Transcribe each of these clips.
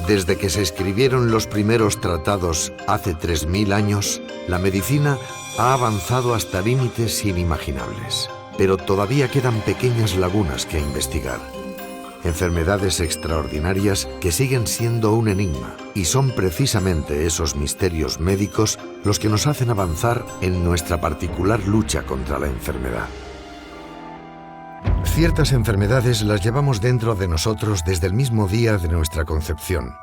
Desde que se escribieron los primeros tratados hace 3000 años, la medicina ha avanzado hasta límites inimaginables. Pero todavía quedan pequeñas lagunas que investigar. Enfermedades extraordinarias que siguen siendo un enigma, y son precisamente esos misterios médicos los que nos hacen avanzar en nuestra particular lucha contra la enfermedad. Ciertas enfermedades las llevamos dentro de nosotros desde el mismo día de nuestra concepción.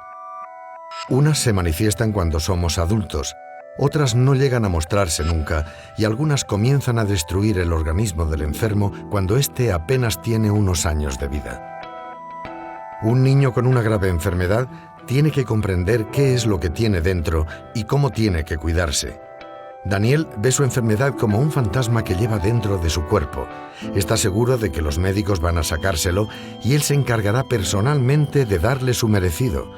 Unas se manifiestan cuando somos adultos, otras no llegan a mostrarse nunca y algunas comienzan a destruir el organismo del enfermo cuando éste apenas tiene unos años de vida. Un niño con una grave enfermedad tiene que comprender qué es lo que tiene dentro y cómo tiene que cuidarse. Daniel ve su enfermedad como un fantasma que lleva dentro de su cuerpo. Está seguro de que los médicos van a sacárselo y él se encargará personalmente de darle su merecido,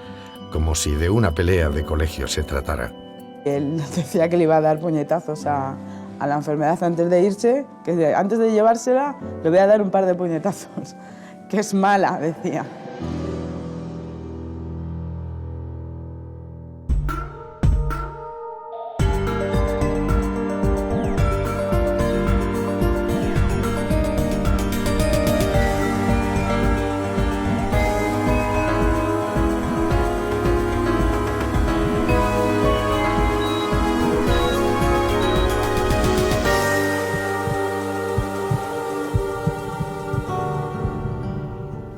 como si de una pelea de colegio se tratara. Él decía que le iba a dar puñetazos a la enfermedad antes de irse, que antes de llevársela le voy a dar un par de puñetazos, que es mala, decía.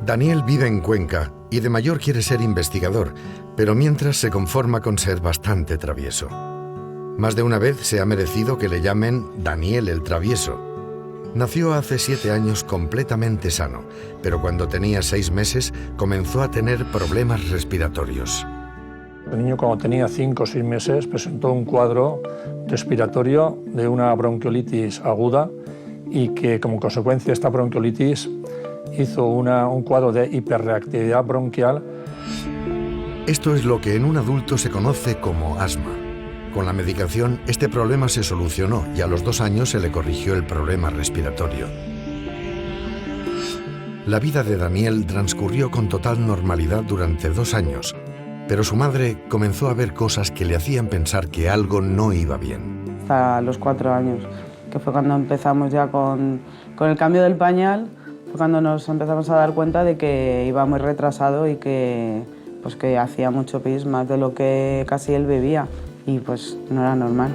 Daniel vive en Cuenca y de mayor quiere ser investigador, pero mientras se conforma con ser bastante travieso. Más de una vez se ha merecido que le llamen Daniel el Travieso. Nació hace 7 años completamente sano, pero cuando tenía 6 meses comenzó a tener problemas respiratorios. El niño, cuando tenía 5 o 6 meses, presentó un cuadro respiratorio de una bronquiolitis aguda y que, como consecuencia de esta bronquiolitis, hizo un cuadro de hiperreactividad bronquial. Esto es lo que en un adulto se conoce como asma. Con la medicación, este problema se solucionó y a los 2 años se le corrigió el problema respiratorio. La vida de Daniel transcurrió con total normalidad durante 2 años, pero su madre comenzó a ver cosas que le hacían pensar que algo no iba bien. Hasta los 4 años, que fue cuando empezamos ya con el cambio del pañal, fue cuando nos empezamos a dar cuenta de que iba muy retrasado y que hacía mucho pis, más de lo que casi él bebía, y pues no era normal.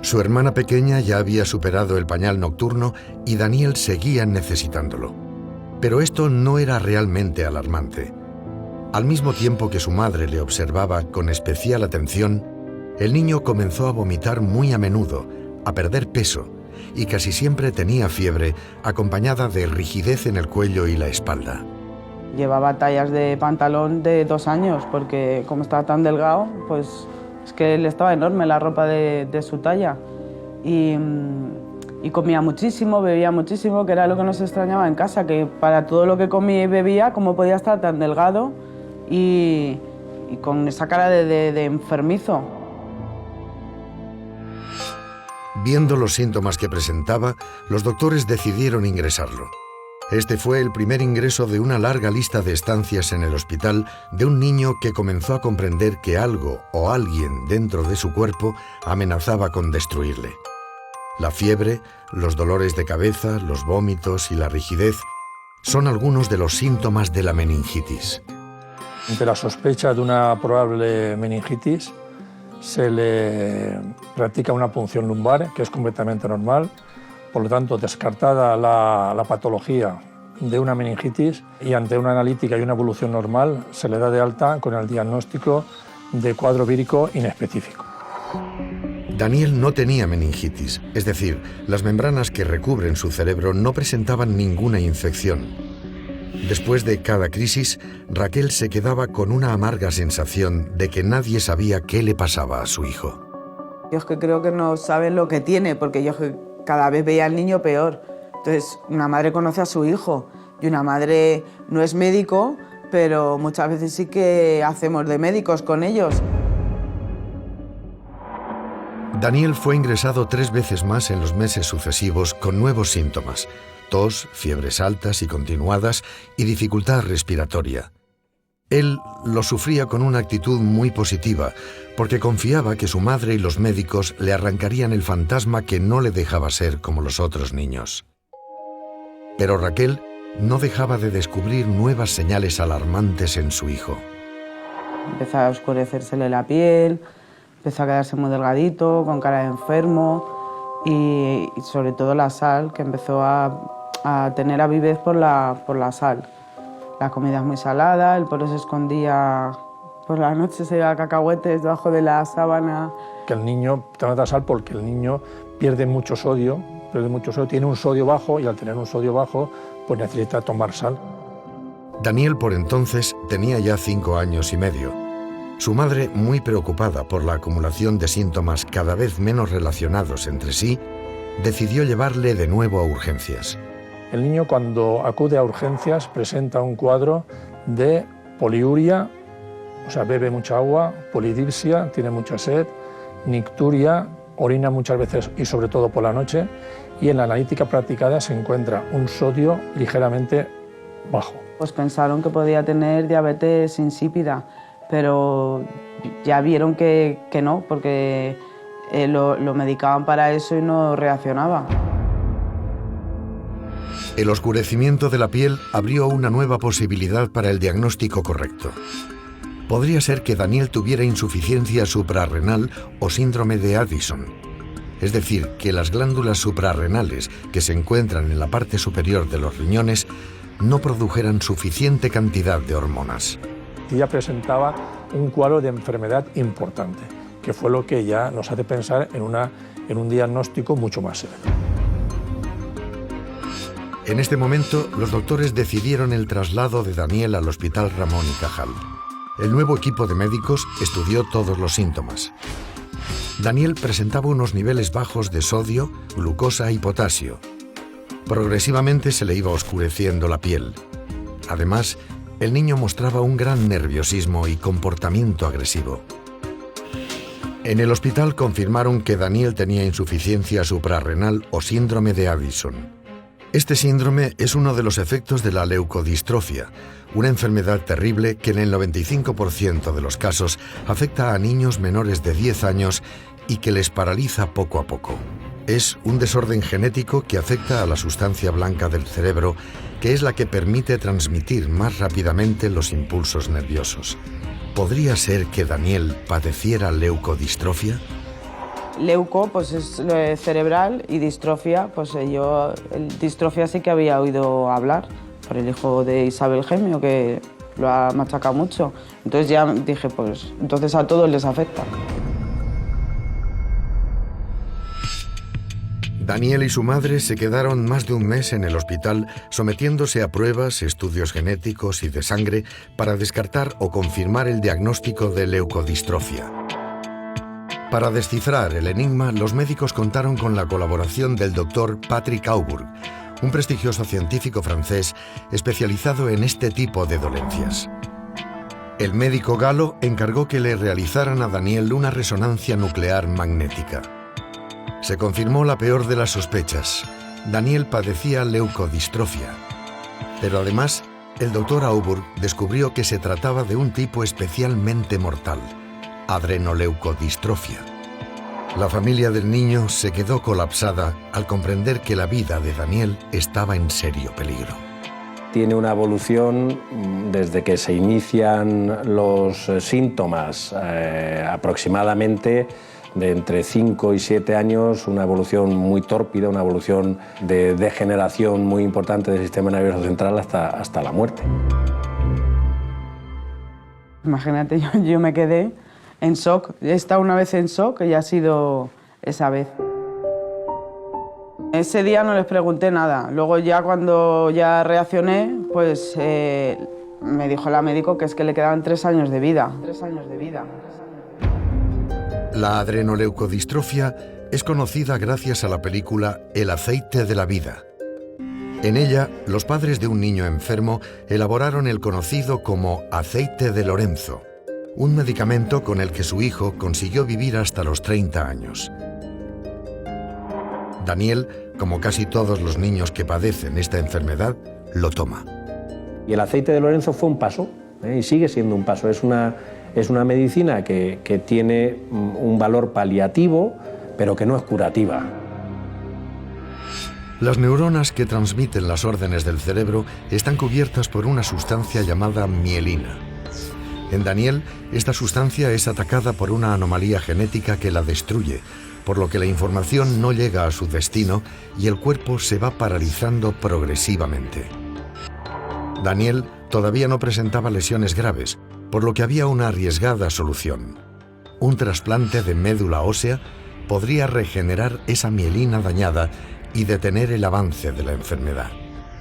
Su hermana pequeña ya había superado el pañal nocturno y Daniel seguía necesitándolo. Pero esto no era realmente alarmante. Al mismo tiempo que su madre le observaba con especial atención, el niño comenzó a vomitar muy a menudo, a perder peso, y casi siempre tenía fiebre, acompañada de rigidez en el cuello y la espalda. Llevaba tallas de pantalón de 2 años, porque como estaba tan delgado, pues es que le estaba enorme la ropa de su talla. Y comía muchísimo, bebía muchísimo, que era lo que nos extrañaba en casa, que para todo lo que comía y bebía, ¿cómo podía estar tan delgado y con esa cara de enfermizo? Viendo los síntomas que presentaba, los doctores decidieron ingresarlo. Este fue el primer ingreso de una larga lista de estancias en el hospital de un niño que comenzó a comprender que algo o alguien dentro de su cuerpo amenazaba con destruirle. La fiebre, los dolores de cabeza, los vómitos y la rigidez son algunos de los síntomas de la meningitis. Ante la sospecha de una probable meningitis, se le practica una punción lumbar, que es completamente normal. Por lo tanto, descartada la patología de una meningitis y ante una analítica y una evolución normal, se le da de alta con el diagnóstico de cuadro vírico inespecífico. Daniel no tenía meningitis, es decir, las membranas que recubren su cerebro no presentaban ninguna infección. Después de cada crisis, Raquel se quedaba con una amarga sensación de que nadie sabía qué le pasaba a su hijo. Yo es que creo que no saben lo que tiene, porque yo cada vez veía al niño peor. Entonces, una madre conoce a su hijo y una madre no es médico, pero muchas veces sí que hacemos de médicos con ellos. Daniel fue ingresado 3 veces más en los meses sucesivos con nuevos síntomas: tos, fiebres altas y continuadas y dificultad respiratoria. Él lo sufría con una actitud muy positiva, porque confiaba que su madre y los médicos le arrancarían el fantasma que no le dejaba ser como los otros niños. Pero Raquel no dejaba de descubrir nuevas señales alarmantes en su hijo. Empezó a oscurecérsele la piel, empezó a quedarse muy delgadito, con cara de enfermo y sobre todo la sal, que empezó a tener avidez por la sal. La comida es muy salada, el pobre se escondía por la noche, se llevaba cacahuetes debajo de la sábana. Que el niño toma sal porque el niño pierde mucho sodio, tiene un sodio bajo y al tener un sodio bajo pues necesita tomar sal. Daniel por entonces tenía ya 5 años y medio. Su madre, muy preocupada por la acumulación de síntomas cada vez menos relacionados entre sí, decidió llevarle de nuevo a urgencias. El niño cuando acude a urgencias presenta un cuadro de poliuria, o sea, bebe mucha agua, polidipsia, tiene mucha sed, nicturia, orina muchas veces y sobre todo por la noche, y en la analítica practicada se encuentra un sodio ligeramente bajo. Pues pensaron que podía tener diabetes insípida, pero ya vieron que no, porque lo medicaban para eso y no reaccionaba. El oscurecimiento de la piel abrió una nueva posibilidad para el diagnóstico correcto. Podría ser que Daniel tuviera insuficiencia suprarrenal o síndrome de Addison, es decir, que las glándulas suprarrenales que se encuentran en la parte superior de los riñones no produjeran suficiente cantidad de hormonas. Ella presentaba un cuadro de enfermedad importante, que fue lo que ya nos hace pensar en un diagnóstico mucho más severo. En este momento, los doctores decidieron el traslado de Daniel al Hospital Ramón y Cajal. El nuevo equipo de médicos estudió todos los síntomas. Daniel presentaba unos niveles bajos de sodio, glucosa y potasio. Progresivamente se le iba oscureciendo la piel. Además, el niño mostraba un gran nerviosismo y comportamiento agresivo. En el hospital confirmaron que Daniel tenía insuficiencia suprarrenal o síndrome de Addison. Este síndrome es uno de los efectos de la leucodistrofia, una enfermedad terrible que en el 95% de los casos afecta a niños menores de 10 años y que les paraliza poco a poco. Es un desorden genético que afecta a la sustancia blanca del cerebro, que es la que permite transmitir más rápidamente los impulsos nerviosos. ¿Podría ser que Daniel padeciera leucodistrofia? Leuco pues es cerebral y distrofia, pues distrofia sí que había oído hablar por el hijo de Isabel Gemio, que lo ha machacado mucho. Entonces ya dije, pues entonces a todos les afecta. Daniel y su madre se quedaron más de un mes en el hospital sometiéndose a pruebas, estudios genéticos y de sangre para descartar o confirmar el diagnóstico de leucodistrofia. Para descifrar el enigma, los médicos contaron con la colaboración del doctor Patrick Aubourg, un prestigioso científico francés especializado en este tipo de dolencias. El médico galo encargó que le realizaran a Daniel una resonancia nuclear magnética. Se confirmó la peor de las sospechas. Daniel padecía leucodistrofia. Pero además, el doctor Aubourg descubrió que se trataba de un tipo especialmente mortal: adrenoleucodistrofia. La familia del niño se quedó colapsada al comprender que la vida de Daniel estaba en serio peligro. Tiene una evolución desde que se inician los síntomas, aproximadamente de entre 5 y 7 años, una evolución muy tórpida, una evolución de degeneración muy importante del sistema nervioso central hasta la muerte. Imagínate, yo me quedé en shock. He estado una vez en shock y ha sido esa vez. Ese día no les pregunté nada. Luego ya cuando ya reaccioné, pues me dijo la médico que es que le quedaban 3 años de vida. 3 años de vida. La adrenoleucodistrofia es conocida gracias a la película El aceite de la vida. En ella, los padres de un niño enfermo elaboraron el conocido como aceite de Lorenzo, un medicamento con el que su hijo consiguió vivir hasta los 30 años. Daniel, como casi todos los niños que padecen esta enfermedad, lo toma. Y el aceite de Lorenzo fue un paso y sigue siendo un paso. Es una medicina que tiene un valor paliativo, pero que no es curativa. Las neuronas que transmiten las órdenes del cerebro están cubiertas por una sustancia llamada mielina. En Daniel, esta sustancia es atacada por una anomalía genética que la destruye, por lo que la información no llega a su destino y el cuerpo se va paralizando progresivamente. Daniel todavía no presentaba lesiones graves, por lo que había una arriesgada solución. Un trasplante de médula ósea podría regenerar esa mielina dañada y detener el avance de la enfermedad.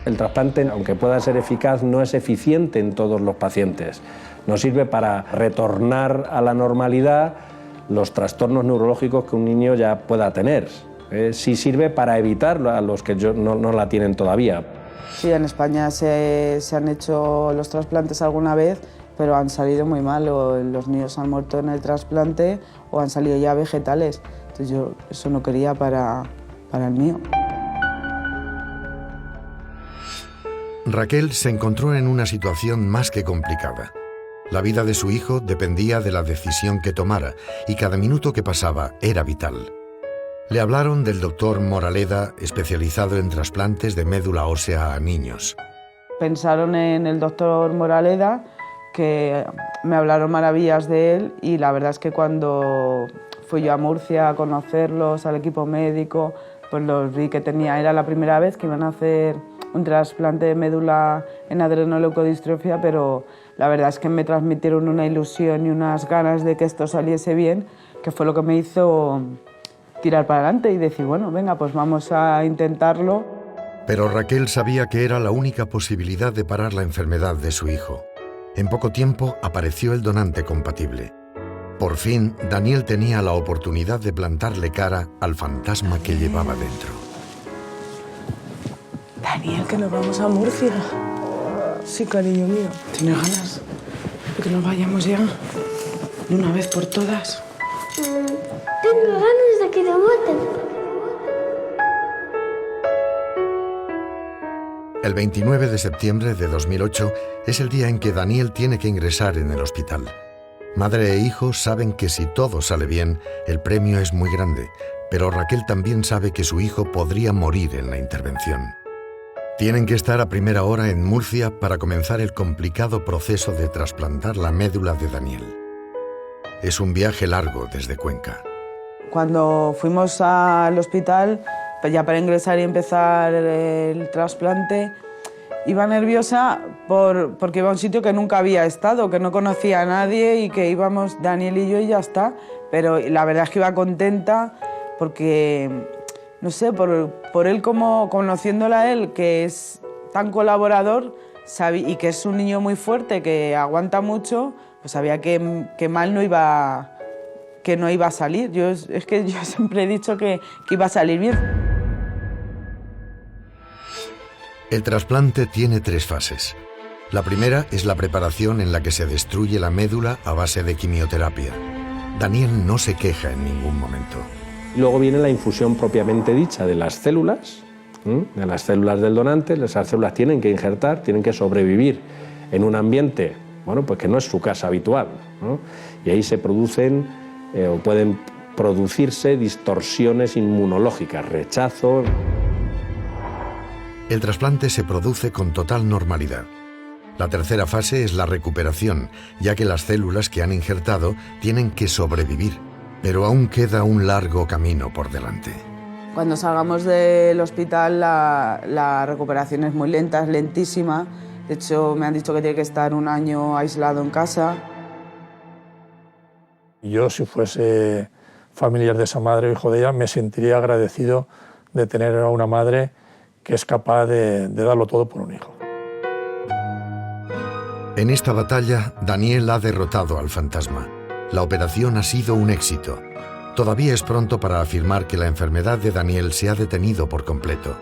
El trasplante, aunque pueda ser eficaz, no es eficiente en todos los pacientes. No sirve para retornar a la normalidad los trastornos neurológicos que un niño ya pueda tener. Sí sirve para evitar a los que no la tienen todavía. Sí, en España se han hecho los trasplantes alguna vez, pero han salido muy mal, o los niños han muerto en el trasplante o han salido ya vegetales. Entonces yo eso no quería para el mío. Raquel se encontró en una situación más que complicada. La vida de su hijo dependía de la decisión que tomara y cada minuto que pasaba era vital. Le hablaron del doctor Moraleda, especializado en trasplantes de médula ósea a niños. Pensaron en el doctor Moraleda, que me hablaron maravillas de él, y la verdad es que cuando fui yo a Murcia a conocerlos, al equipo médico, pues los vi que era la primera vez que iban a hacer un trasplante de médula en adrenoleucodistrofia, pero la verdad es que me transmitieron una ilusión y unas ganas de que esto saliese bien, que fue lo que me hizo tirar para adelante y decir, bueno, venga, pues vamos a intentarlo. Pero Raquel sabía que era la única posibilidad de parar la enfermedad de su hijo. En poco tiempo apareció el donante compatible. Por fin, Daniel tenía la oportunidad de plantarle cara al fantasma que llevaba dentro. Daniel, que nos vamos a Murcia. Sí, cariño mío. ¿Tienes ganas de que nos vayamos ya? De una vez por todas. Tengo ganas de que te maten. El 29 de septiembre de 2008 es el día en que Daniel tiene que ingresar en el hospital. Madre e hijo saben que si todo sale bien, el premio es muy grande, pero Raquel también sabe que su hijo podría morir en la intervención. Tienen que estar a primera hora en Murcia para comenzar el complicado proceso de trasplantar la médula de Daniel. Es un viaje largo desde Cuenca. Cuando fuimos al hospital, pues ya para ingresar y empezar el trasplante, iba nerviosa porque iba a un sitio que nunca había estado, que no conocía a nadie y que íbamos Daniel y yo y ya está. Pero la verdad es que iba contenta porque, no sé, por él, como conociéndola a él, que es tan colaborador y que es un niño muy fuerte, que aguanta mucho, pues sabía que mal no iba a salir. Es que yo siempre he dicho que iba a salir bien. El trasplante tiene 3 fases. La primera es la preparación en la que se destruye la médula a base de quimioterapia. Daniel no se queja en ningún momento. Luego viene la infusión propiamente dicha de las células, del donante. Esas células tienen que injertar, tienen que sobrevivir en un ambiente, bueno, pues que no es su casa habitual, ¿no? Y ahí se producen o pueden producirse distorsiones inmunológicas, rechazo. El trasplante se produce con total normalidad. La tercera fase es la recuperación, ya que las células que han injertado tienen que sobrevivir, pero aún queda un largo camino por delante. Cuando salgamos del hospital la recuperación es muy lenta, es lentísima. De hecho, me han dicho que tiene que estar 1 año aislado en casa. Yo, si fuese familiar de esa madre o hijo de ella, me sentiría agradecido de tener a una madre que es capaz de darlo todo por un hijo. En esta batalla, Daniel ha derrotado al fantasma. La operación ha sido un éxito. Todavía es pronto para afirmar que la enfermedad de Daniel se ha detenido por completo,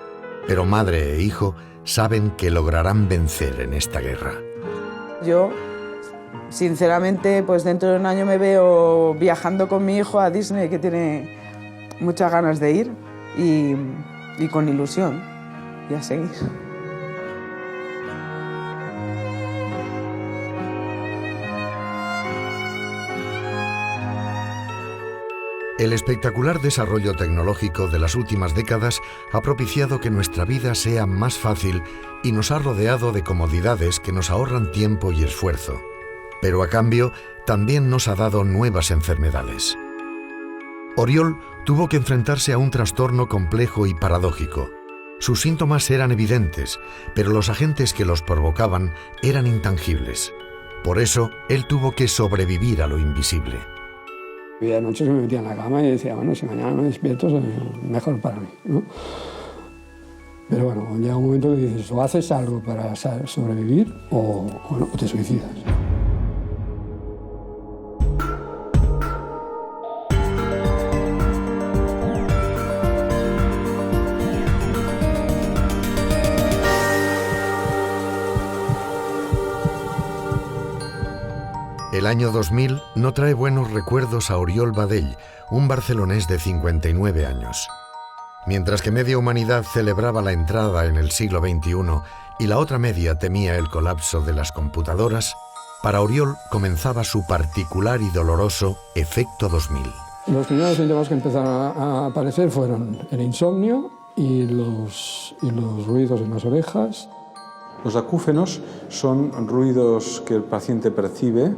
pero madre e hijo saben que lograrán vencer en esta guerra. Yo, sinceramente, pues dentro de 1 año me veo viajando con mi hijo a Disney, que tiene muchas ganas de ir, y con ilusión. Y a seguir. El espectacular desarrollo tecnológico de las últimas décadas ha propiciado que nuestra vida sea más fácil y nos ha rodeado de comodidades que nos ahorran tiempo y esfuerzo. Pero a cambio, también nos ha dado nuevas enfermedades. Oriol tuvo que enfrentarse a un trastorno complejo y paradójico. Sus síntomas eran evidentes, pero los agentes que los provocaban eran intangibles. Por eso, él tuvo que sobrevivir a lo invisible. Había noches que me metía en la cama y decía, bueno, si mañana me despierto es mejor para mí, ¿no? Pero bueno, llega un momento que dices, o haces algo para sobrevivir o te suicidas. El año 2000 no trae buenos recuerdos a Oriol Badell, un barcelonés de 59 años. Mientras que media humanidad celebraba la entrada en el siglo XXI y la otra media temía el colapso de las computadoras, para Oriol comenzaba su particular y doloroso efecto 2000. Los primeros síntomas que empezaron a aparecer fueron el insomnio y los ruidos en las orejas. Los acúfenos son ruidos que el paciente percibe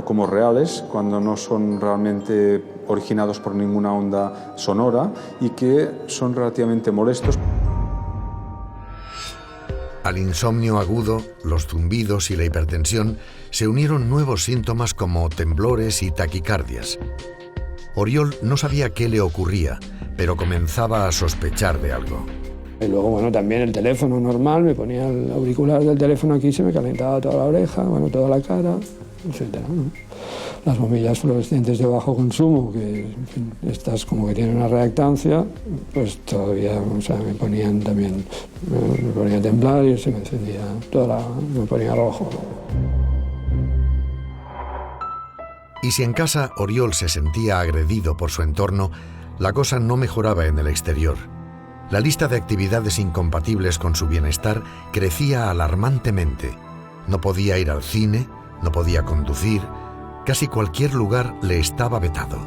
como reales cuando no son realmente originados por ninguna onda sonora y que son relativamente molestos. Al insomnio agudo, los zumbidos y la hipertensión se unieron nuevos síntomas como temblores y taquicardias. Oriol no sabía qué le ocurría, pero comenzaba a sospechar de algo. Y luego, bueno, también el teléfono normal, me ponía el auricular del teléfono aquí, se me calentaba toda la oreja, bueno, toda la cara, etcétera, ¿no? Las bombillas fluorescentes de bajo consumo, que en fin, estas como que tienen una reactancia, pues todavía, o sea, me ponían también, me ponía a temblar y se me encendía me ponía rojo. Y si en casa Oriol se sentía agredido por su entorno, la cosa no mejoraba en el exterior. La lista de actividades incompatibles con su bienestar crecía alarmantemente. No podía ir al cine, no podía conducir, casi cualquier lugar le estaba vetado.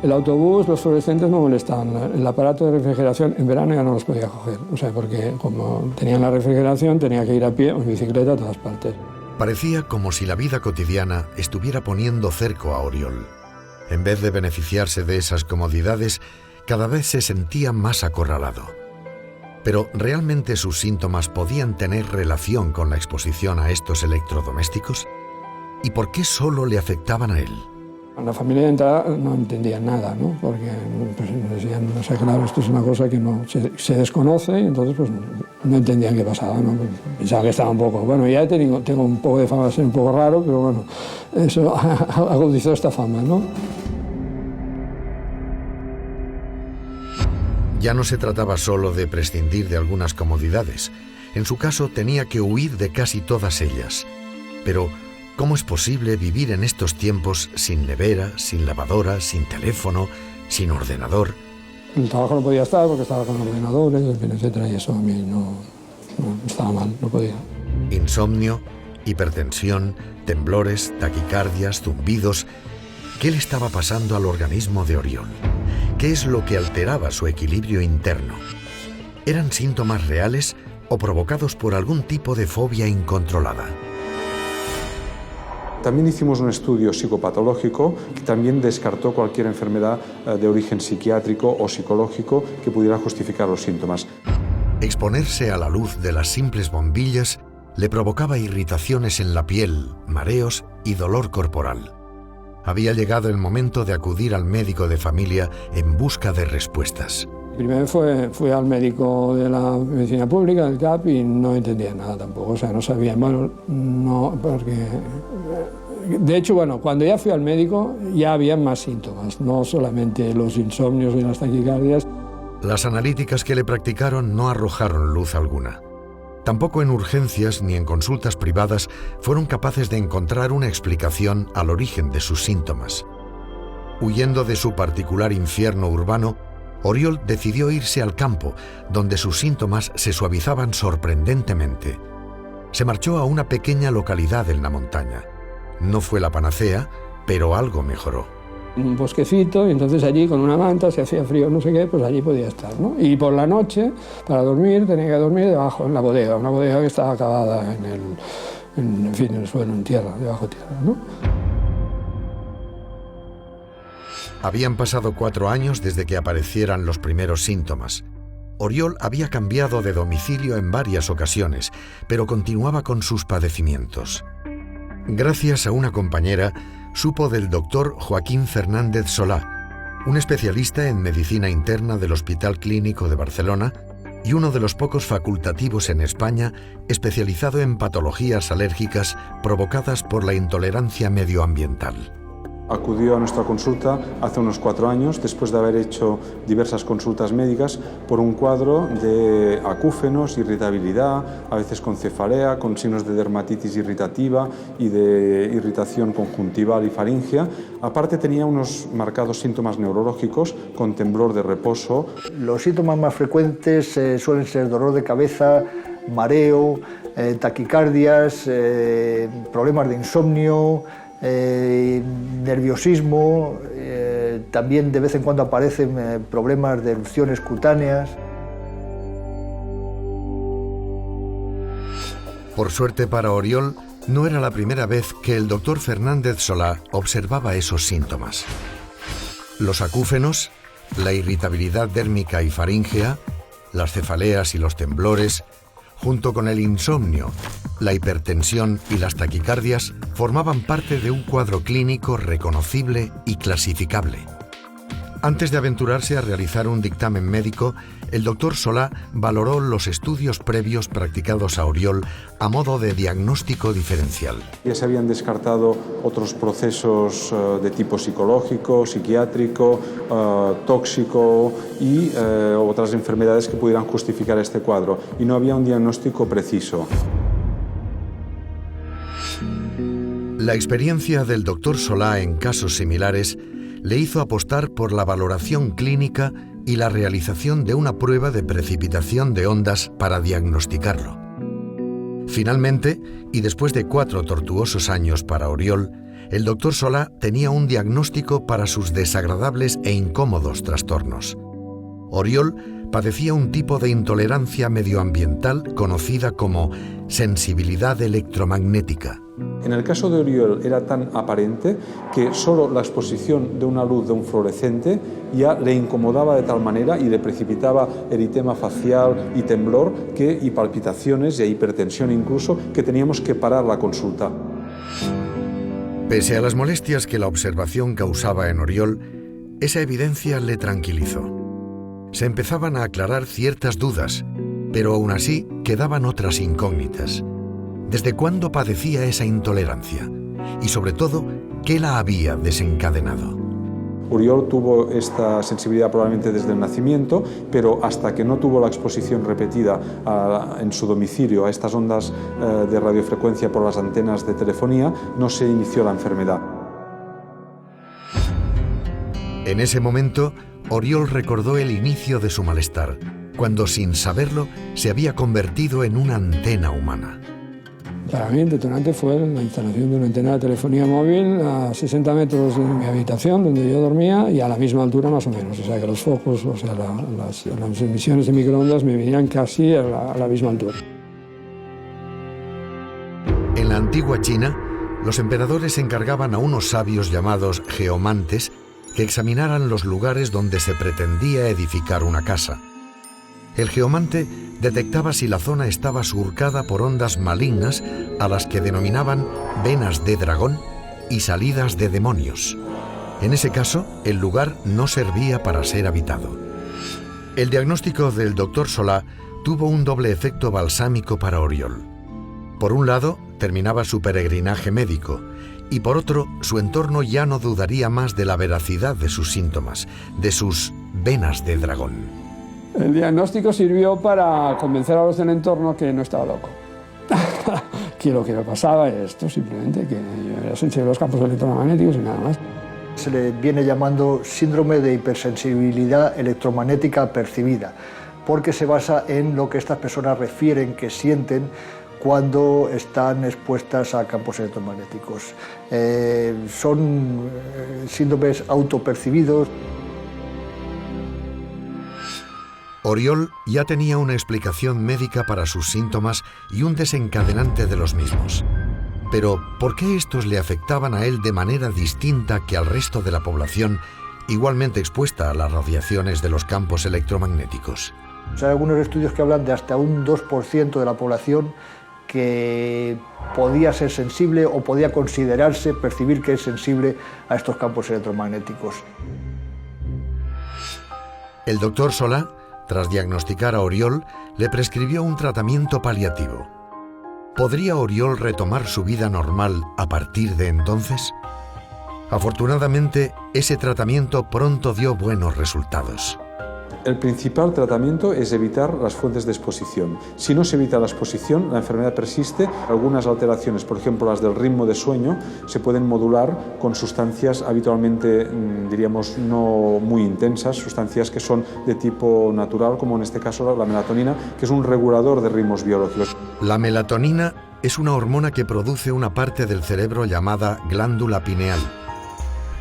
El autobús, los fluorescentes no molestaban. El aparato de refrigeración en verano ya no los podía coger, o sea, porque como tenían la refrigeración tenía que ir a pie o en bicicleta a todas partes. Parecía como si la vida cotidiana estuviera poniendo cerco a Oriol. En vez de beneficiarse de esas comodidades, cada vez se sentía más acorralado. Pero ¿realmente sus síntomas podían tener relación con la exposición a estos electrodomésticos? ¿Y por qué solo le afectaban a él? La familia de entrada no entendía nada, ¿no? Porque pues, decían, o sea, claro, esto es una cosa que no se desconoce y entonces pues, no entendían qué pasaba, ¿no? Pensaban que estaba un poco, bueno, ya tengo un poco de fama de ser un poco raro, pero bueno, eso agudizó esta fama, ¿no? Ya no se trataba solo de prescindir de algunas comodidades. En su caso tenía que huir de casi todas ellas. Pero, ¿cómo es posible vivir en estos tiempos sin nevera, sin lavadora, sin teléfono, sin ordenador? El trabajo no podía estar porque estaba con ordenadores, etcétera, y eso a mí no estaba mal, no podía. Insomnio, hipertensión, temblores, taquicardias, zumbidos. ¿Qué le estaba pasando al organismo de Oriol? ¿Qué es lo que alteraba su equilibrio interno? ¿Eran síntomas reales o provocados por algún tipo de fobia incontrolada? También hicimos un estudio psicopatológico que también descartó cualquier enfermedad de origen psiquiátrico o psicológico que pudiera justificar los síntomas. Exponerse a la luz de las simples bombillas le provocaba irritaciones en la piel, mareos y dolor corporal. Había llegado el momento de acudir al médico de familia en busca de respuestas. Primero fui al médico de la medicina pública, del CAP, y no entendía nada tampoco, o sea, no sabía, bueno, no, porque... De hecho, bueno, cuando ya fui al médico ya había más síntomas, no solamente los insomnios y las taquicardias. Las analíticas que le practicaron no arrojaron luz alguna. Tampoco en urgencias ni en consultas privadas fueron capaces de encontrar una explicación al origen de sus síntomas. Huyendo de su particular infierno urbano, Oriol decidió irse al campo, donde sus síntomas se suavizaban sorprendentemente. Se marchó a una pequeña localidad en la montaña. No fue la panacea, pero algo mejoró. En un bosquecito, y entonces allí con una manta, si hacía frío no sé qué, pues allí podía estar, ¿no? Y por la noche, para dormir, tenía que dormir debajo, en la bodega, una bodega que estaba acabada en el suelo, en tierra, debajo de tierra, ¿no? Habían pasado 4 años desde que aparecieran los primeros síntomas. Oriol había cambiado de domicilio en varias ocasiones, pero continuaba con sus padecimientos. Gracias a una compañera, supo del doctor Joaquín Fernández Solà, un especialista en medicina interna del Hospital Clínico de Barcelona y uno de los pocos facultativos en España especializado en patologías alérgicas provocadas por la intolerancia medioambiental. Acudió a nuestra consulta hace unos 4 años, después de haber hecho diversas consultas médicas, por un cuadro de acúfenos, irritabilidad, a veces con cefalea, con signos de dermatitis irritativa y de irritación conjuntival y faríngea. Aparte tenía unos marcados síntomas neurológicos con temblor de reposo. Los síntomas más frecuentes suelen ser dolor de cabeza, mareo, taquicardias, problemas de insomnio, nerviosismo, también de vez en cuando aparecen problemas de erupciones cutáneas. Por suerte para Oriol, no era la primera vez que el doctor Fernández Solà observaba esos síntomas. Los acúfenos, la irritabilidad dérmica y faríngea, las cefaleas y los temblores, junto con el insomnio, la hipertensión y las taquicardias, formaban parte de un cuadro clínico reconocible y clasificable. Antes de aventurarse a realizar un dictamen médico, el doctor Solà valoró los estudios previos practicados a Oriol a modo de diagnóstico diferencial. Ya se habían descartado otros procesos de tipo psicológico, psiquiátrico, tóxico y otras enfermedades que pudieran justificar este cuadro, y no había un diagnóstico preciso. La experiencia del doctor Solà en casos similares le hizo apostar por la valoración clínica y la realización de una prueba de precipitación de ondas para diagnosticarlo. Finalmente, y después de 4 tortuosos años para Oriol, el doctor Solà tenía un diagnóstico para sus desagradables e incómodos trastornos. Oriol padecía un tipo de intolerancia medioambiental conocida como sensibilidad electromagnética. En el caso de Oriol era tan aparente que solo la exposición de una luz de un fluorescente ya le incomodaba de tal manera y le precipitaba eritema facial y temblor y palpitaciones y hipertensión incluso, que teníamos que parar la consulta. Pese a las molestias que la observación causaba en Oriol, esa evidencia le tranquilizó. Se empezaban a aclarar ciertas dudas, pero aún así quedaban otras incógnitas. ¿Desde cuándo padecía esa intolerancia? Y sobre todo, ¿qué la había desencadenado? Oriol tuvo esta sensibilidad probablemente desde el nacimiento, pero hasta que no tuvo la exposición repetida en su domicilio a estas ondas de radiofrecuencia por las antenas de telefonía, no se inició la enfermedad. En ese momento, Oriol recordó el inicio de su malestar, cuando sin saberlo se había convertido en una antena humana. Para mí el detonante fue la instalación de una antena de telefonía móvil a 60 metros de mi habitación, donde yo dormía, y a la misma altura más o menos. O sea que los focos, o sea, las emisiones de microondas me venían casi a la misma altura. En la antigua China, los emperadores encargaban a unos sabios llamados geomantes que examinaran los lugares donde se pretendía edificar una casa. El geomante detectaba si la zona estaba surcada por ondas malignas a las que denominaban venas de dragón y salidas de demonios. En ese caso, el lugar no servía para ser habitado. El diagnóstico del doctor Solà tuvo un doble efecto balsámico para Oriol. Por un lado, terminaba su peregrinaje médico, y por otro, su entorno ya no dudaría más de la veracidad de sus síntomas, de sus venas de dragón. El diagnóstico sirvió para convencer a los del entorno que no estaba loco. Que lo que me pasaba es esto, simplemente, que yo era sensible a los campos electromagnéticos y nada más. Se le viene llamando síndrome de hipersensibilidad electromagnética percibida, porque se basa en lo que estas personas refieren que sienten cuando están expuestas a campos electromagnéticos. Son síndromes autopercibidos. Oriol ya tenía una explicación médica para sus síntomas y un desencadenante de los mismos. Pero, ¿por qué estos le afectaban a él de manera distinta que al resto de la población, igualmente expuesta a las radiaciones de los campos electromagnéticos? Hay algunos estudios que hablan de hasta un 2% de la población que podía ser sensible o podía considerarse, percibir que es sensible a estos campos electromagnéticos. El doctor Solà, tras diagnosticar a Oriol, le prescribió un tratamiento paliativo. ¿Podría Oriol retomar su vida normal a partir de entonces? Afortunadamente, ese tratamiento pronto dio buenos resultados. El principal tratamiento es evitar las fuentes de exposición. Si no se evita la exposición, la enfermedad persiste. Algunas alteraciones, por ejemplo las del ritmo de sueño, se pueden modular con sustancias habitualmente, diríamos, no muy intensas, sustancias que son de tipo natural, como en este caso la melatonina, que es un regulador de ritmos biológicos. La melatonina es una hormona que produce una parte del cerebro llamada glándula pineal.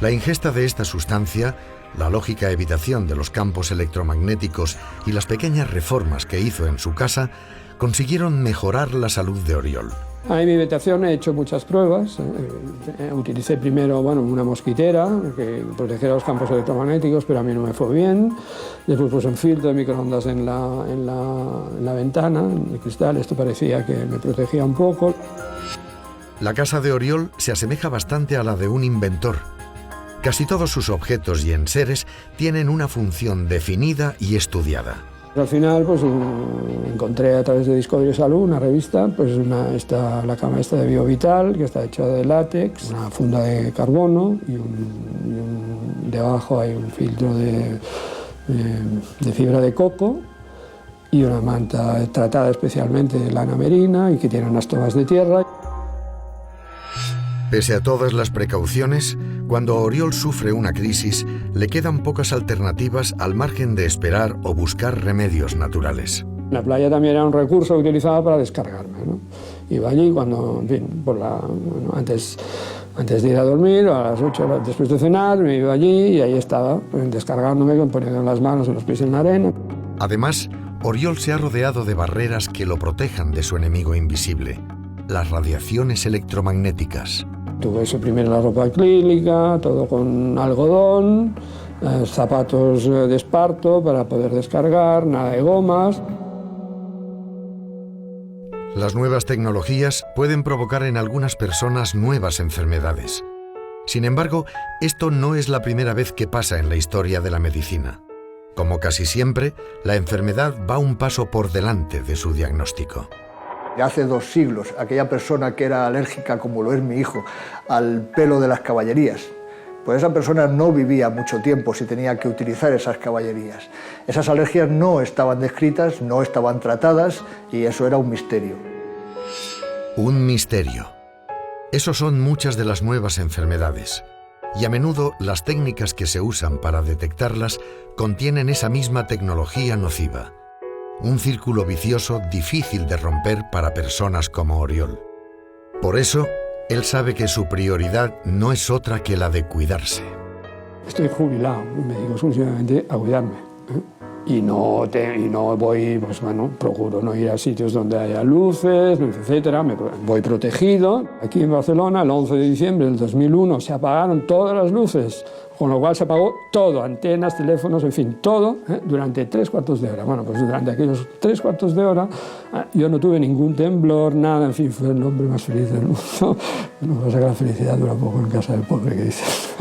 La ingesta de esta sustancia, la lógica evitación de los campos electromagnéticos y las pequeñas reformas que hizo en su casa consiguieron mejorar la salud de Oriol. A mi habitación he hecho muchas pruebas. Utilicé primero una mosquitera que protegiera los campos electromagnéticos, pero a mí no me fue bien. Después puse un filtro de microondas en la ventana, en el cristal. Esto parecía que me protegía un poco. La casa de Oriol se asemeja bastante a la de un inventor. Casi todos sus objetos y enseres tienen una función definida y estudiada. Al final encontré a través de Discovery Salud, una revista, la cama esta de BioVital, que está hecha de látex, una funda de carbono y debajo hay un filtro de fibra de coco y una manta tratada especialmente de lana merina y que tiene unas tomas de tierra. Pese a todas las precauciones, cuando Oriol sufre una crisis, le quedan pocas alternativas al margen de esperar o buscar remedios naturales. La playa también era un recurso que utilizaba para descargarme, ¿no? Iba allí cuando, antes de ir a dormir, a las 8 después de cenar, me iba allí y ahí estaba, descargándome, poniendo las manos y los pies en la arena. Además, Oriol se ha rodeado de barreras que lo protejan de su enemigo invisible, las radiaciones electromagnéticas. Tuve primero la ropa acrílica, todo con algodón, zapatos de esparto para poder descargar, nada de gomas. Las nuevas tecnologías pueden provocar en algunas personas nuevas enfermedades. Sin embargo, esto no es la primera vez que pasa en la historia de la medicina. Como casi siempre, la enfermedad va un paso por delante de su diagnóstico. Hace 2 siglos, aquella persona que era alérgica, como lo es mi hijo, al pelo de las caballerías, pues esa persona no vivía mucho tiempo si tenía que utilizar esas caballerías. Esas alergias no estaban descritas, no estaban tratadas y eso era un misterio. Un misterio. Eso son muchas de las nuevas enfermedades. Y a menudo las técnicas que se usan para detectarlas contienen esa misma tecnología nociva. Un círculo vicioso difícil de romper para personas como Oriol. Por eso, él sabe que su prioridad no es otra que la de cuidarse. Estoy jubilado y me dedico exclusivamente a cuidarme, ¿eh? Y no voy, procuro no ir a sitios donde haya luces, etcétera. Voy protegido. Aquí en Barcelona, el 11 de diciembre del 2001, se apagaron todas las luces, con lo cual se apagó todo, antenas, teléfonos, en fin, todo, durante 3/4 de hora. Bueno, pues durante aquellos 3/4 de hora yo no tuve ningún temblor, nada, en fin, fue el hombre más feliz del mundo. Lo que pasa es que la felicidad dura poco en casa del pobre, que dices.